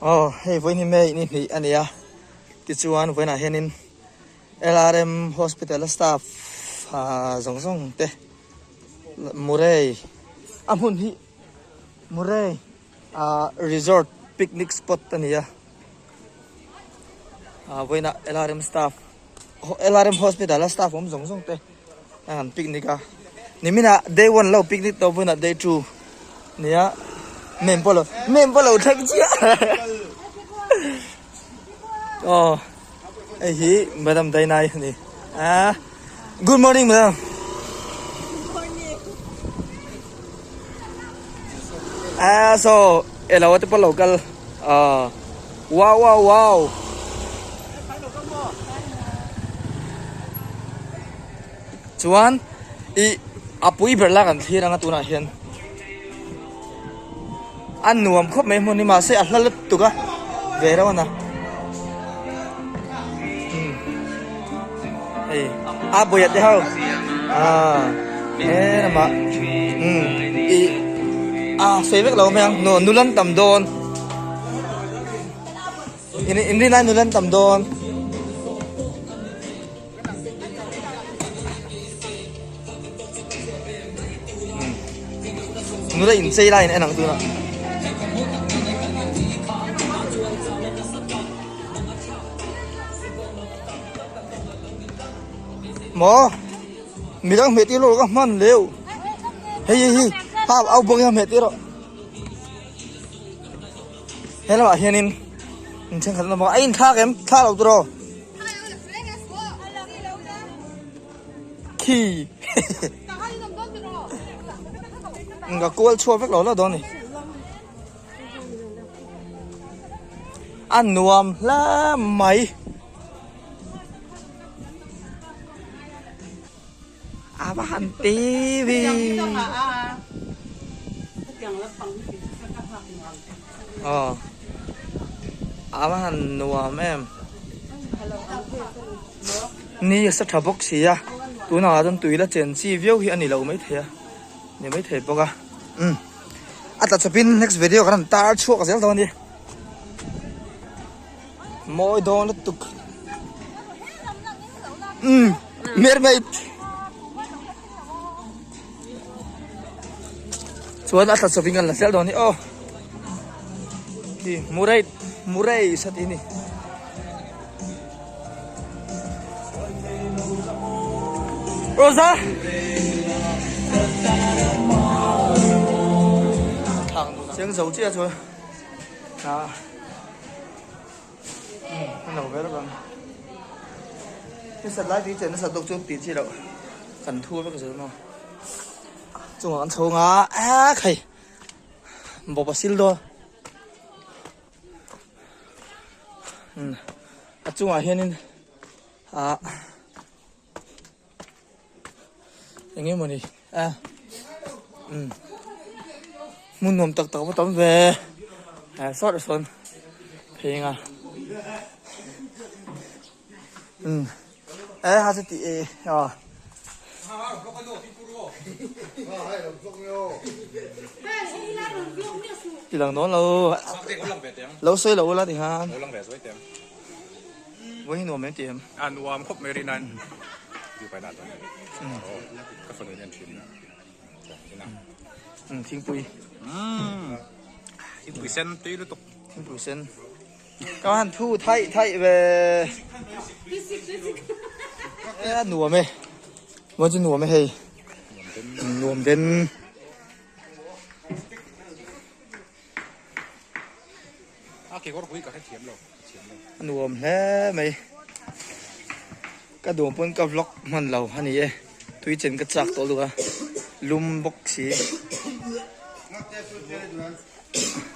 hey với ni mày ni anh ấy cái chuan với na henin LRM Hospital Staff zong zong te Murray amun hi Murray resort picnic spot anh ấy với na LRM Hospital Staff om zong zong te anh picnic ni mina day one lâu picnic to với na day two nia mem polo thắc chia ấy hi madam day này ni good morning madam. So hello at local wow chuan apui berla kan thiranga tuna hian an nuam khop mai moni ma se a hlalat tuka vera na ei a boyat de hau na ma se vek lo meng no nulan tam don ini na nulan tam don nula in sei lai nang tu na mo mi dang me ti lo ka man leu hey pa au bong ya me ti ro hello a hianin chang khan ma ai kha kem kha lo tu ro ki nga kual chua vek lo la don ni an nuam la mai abahan TV abahan nuam em ni sa thabok sia tu na don tuila chen chi view hi ani lo mai thea ni mai thei boka ata chapin next video kan tar chuak zel don ni moi don tuk mermaid chuan ata chapin kan la zel don ni di murai sat ini Rosa tiếng dấu chia thôi đó cái đầu bé đó bằng cái sợi lái tí trên nó sợi đục chút tí chi đâu cần thua với cái gì nó chung ăn sâu ngá khay bộ bát xíu đó chung ăn hiện anh em mình đi muốn nôm tắc bắt tóm về sót rồi son phê hai mươi tỷ thì lần đó lâu xây lâu là thì ha với nôm mấy tiền nôm khóc mấy nanอยู่ไปนั่นก็คนเรียนชิ้นนะทิ้งปุ๋ยทิ้งปุ๋ยเส้นตีหรือตกทิ้งปุ๋ยเส้นก็หันทูไทยvề nùa mày muốn chứ nùa mày hay nùa đến kêu có quý cả hết thiếm rồi nùa thế mày cái đồ bún cái vlog mình lâu anh ấy tuy trên cái chạc to luôn lum bốc xí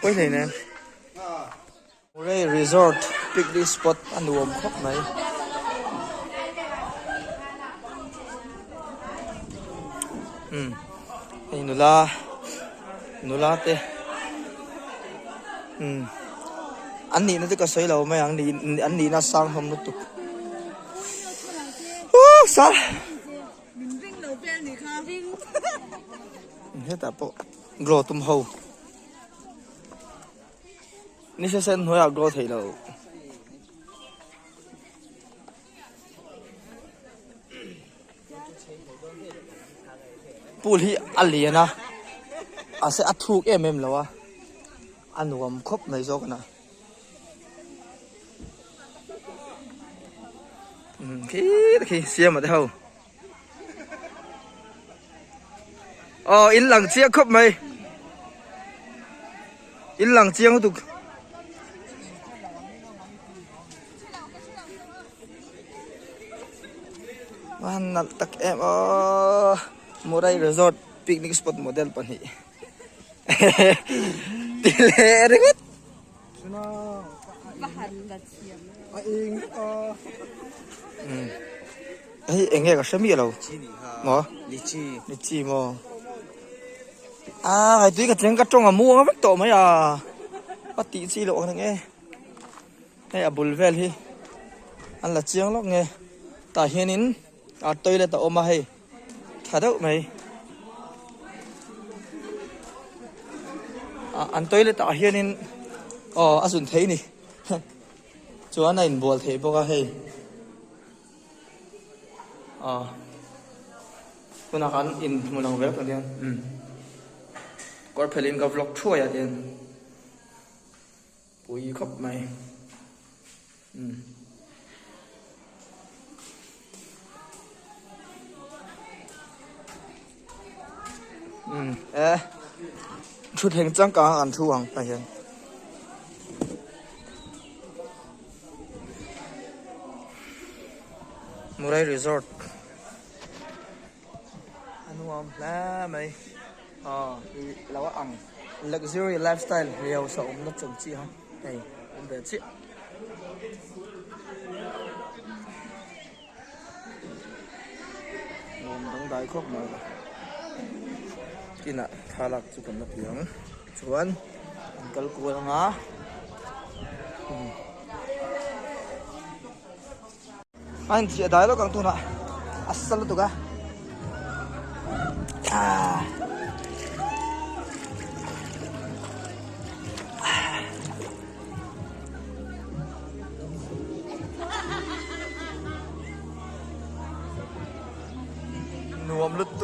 quay này nè đây resort picnic spot ăn uống khóc này đây nula te anh đi nó tới cái sấy lâu mấy anh đi nó sang không nó tụt sao hết à bộ glo tum hầu ni se sen hoi agro thei lo pul hi aliana ase athuk lawa anuam khop mai zo kana khi xem mà thấy không in lặng chia khóc mày in lặng chia không tục man nặng tắc em mua đây resort picnic spot model pani tile đấy ấy anh nghe có xem gì đâu mà litchi mà hay tuy cái tiếng cắt trong mua mất tổ mấy bắt tí chi lộ thằng nghe hay bul vel hi ăn là chiang lắm nghe ta hiền in tôi là tao mà hay thà đâu mày ăn tôi là tao hiền in asun thấy nè chỗ anh này buồn thấy bao hay kuna kan in munang vel kan dian kor phelin ka vlog thua ya dian pui khop mai chút hình trắng cả ăn thu hàng phải hiện Murai Resort hmuhnawm lá mày là ăn luxury lifestyle liều sợ nó chồng chi hả này cũng về chị ngon đóng đáy khóc mà kia nè thà lạc chú cầm nó tiếng chuan ăn cua đâu ngá anh chị đáy nó càng tu nè asal itu kah nuam lutuk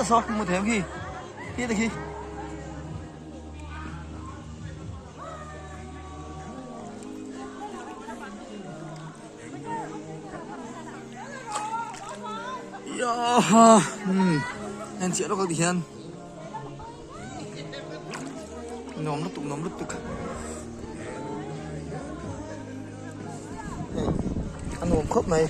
sao một thế khi thì khi anh chị nó có gì hơn nóm lúc tục ăn uống khóc này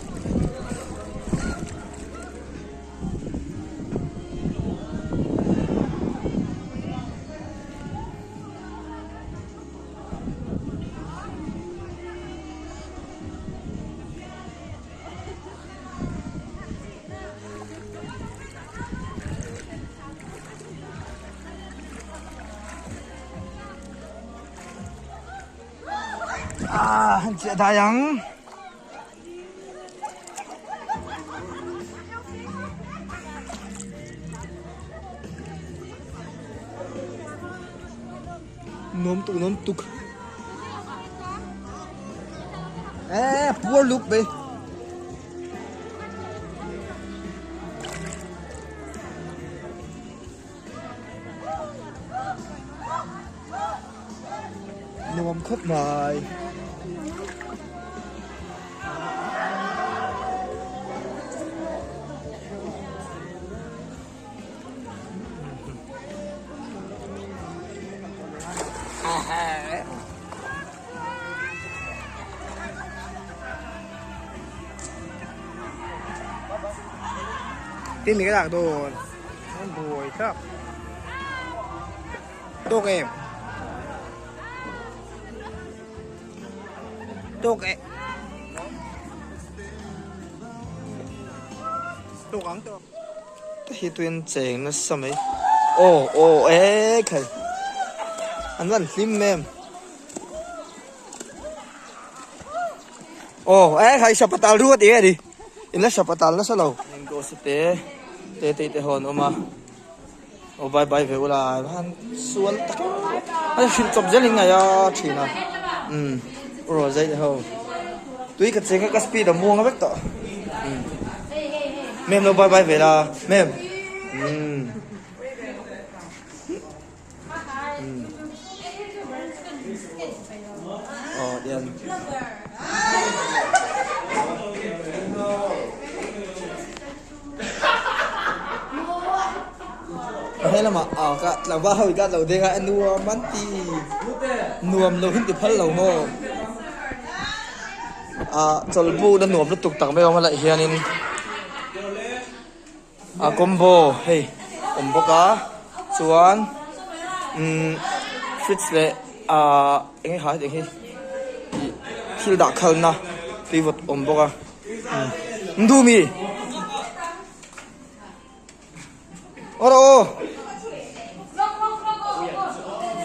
anh chị dayang nôm tuk poor look be nôm khóc mày tin mình cái dạng đồ bùi khắp tô em tụ ống tụ hi tuyên chèn nó sao mấy ô ế khởi anh vẫn phim mềm ế khởi sập tàu rùa tí đi in là sập tàu nó sao lâu mình có sẽ té hòn mà bye bye về là han xuân tắc anh phim chụp rất là ngay à chỉ nào rồi dậy thôi tuy cái chèn cái speed là mua ngay biết tọ mềm nó bye bye về là mềm điền hay là mà cả là ba hồi cả đầu tiên anh nuông bắn ti nuông lâu hin ti phật lâu mò chol bu đã nuông lúc tục tặng mấy ông lại hiền in combo hey combo cá chuan fritz le anh ấy hỏi thì khi đã khâu na pivot combo cá ndu mi oro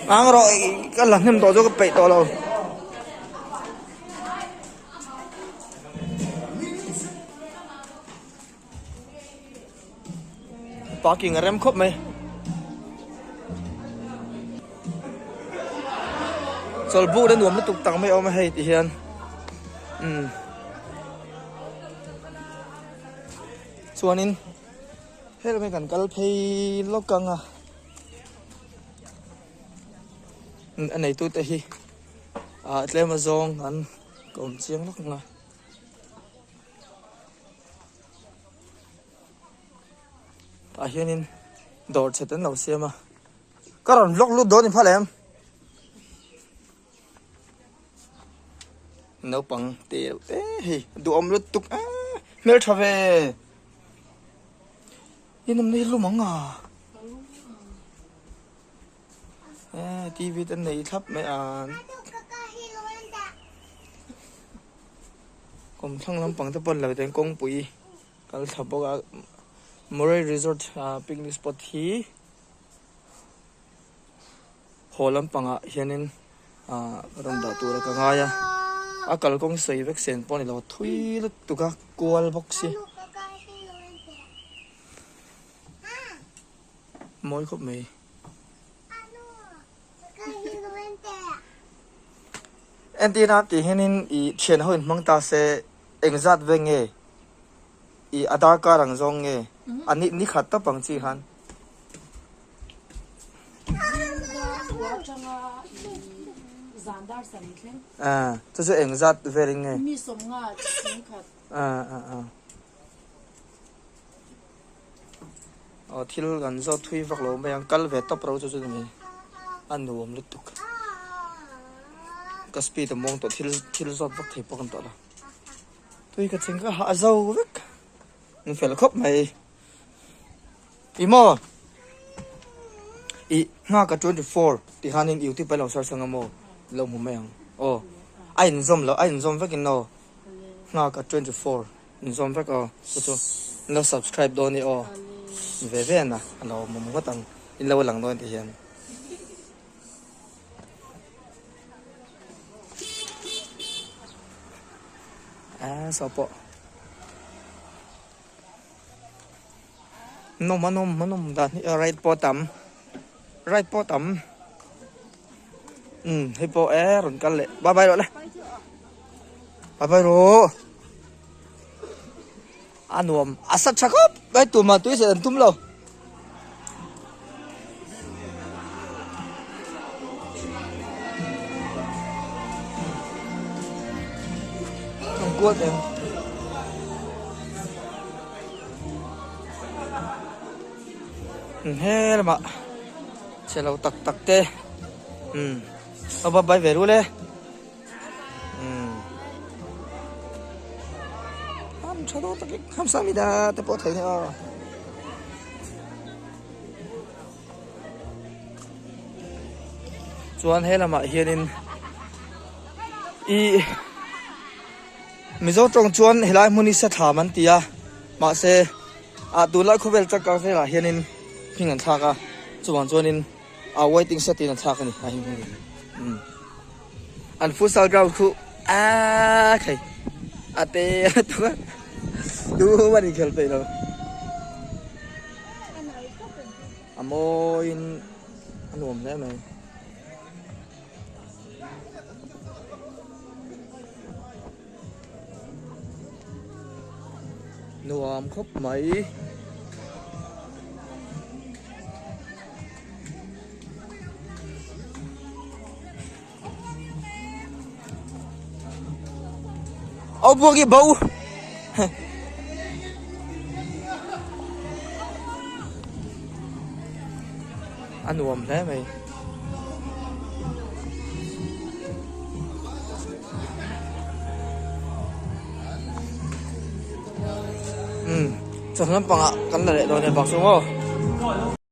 ang rồi cái lần nem to cho cái bể to lâu parking LRM khawp mày sol bu đến nuông nó tục tăng mấy ông hay thì hiền chuan in thế là mấy cần cái pay lóc căng anh này tôi thấy lên mà zong anh còn chiếng lóc nga hiện in đổ chết đến đầu xe mà các bạn lóc lút đó thì phải làm nấu bằng tiêu đồ ông lút tục mel thà về yên năm nay lu mỏng tivi tên này thấp mấy còn thằng làm bằng tập bận là tên công bụi cái thập bao Murray Resort picnic spot hi holam panga hianin ram da tura ka ngaya akal kong sei vek sen poni lo thui lu tuka kual boxi moi khop me antina ti hianin I chen hoin mangta se engzat ve nge I adar ka rang zong nge ani ni khat ta pang chi han这是engzat ve ring nge mi som nga sin khat thil gan zo thui vak lo me ang kal ve top ro chu ni an nuam lutuk ka speed mong to thil zot vak thei pokon to la tui ka ching ka ha zo vek ni fel khop mai imo nga ka 24 ti hanin youtube pa lo sar sanga mo lo mu meng ai zom vek no nga ka 24 zom vek so no subscribe do ni về na nó một cái tầng in lâu lần thôi thì hiện sao bộ nôm đã right bottom hay bộ rồi cái lệ bye bye rồi đấy bye bye rồi nuông sát chắc hấp bây tụi mà tôi sẽ làm túm lâu không cuốn em hết mà sẽ lâu tắc tắc tê bye bye về luôn đấy 저도 어떻게 감사합니다. 또 되네요. chuan hela ma hianin I mizo tong chuan helai muni sa tha man tia ma se tu la khovel chak ka vela hianin phing an thaka chuan chuanin waiting set in an thaka ni a him an futsal ground khu khai ate tu tu mani khelte lo amoin anuam le mai nuam khóc mấy ô buông cái bầu ăn uống thế mày cho nó bằng ạ cắn lại rồi này bằng xuống không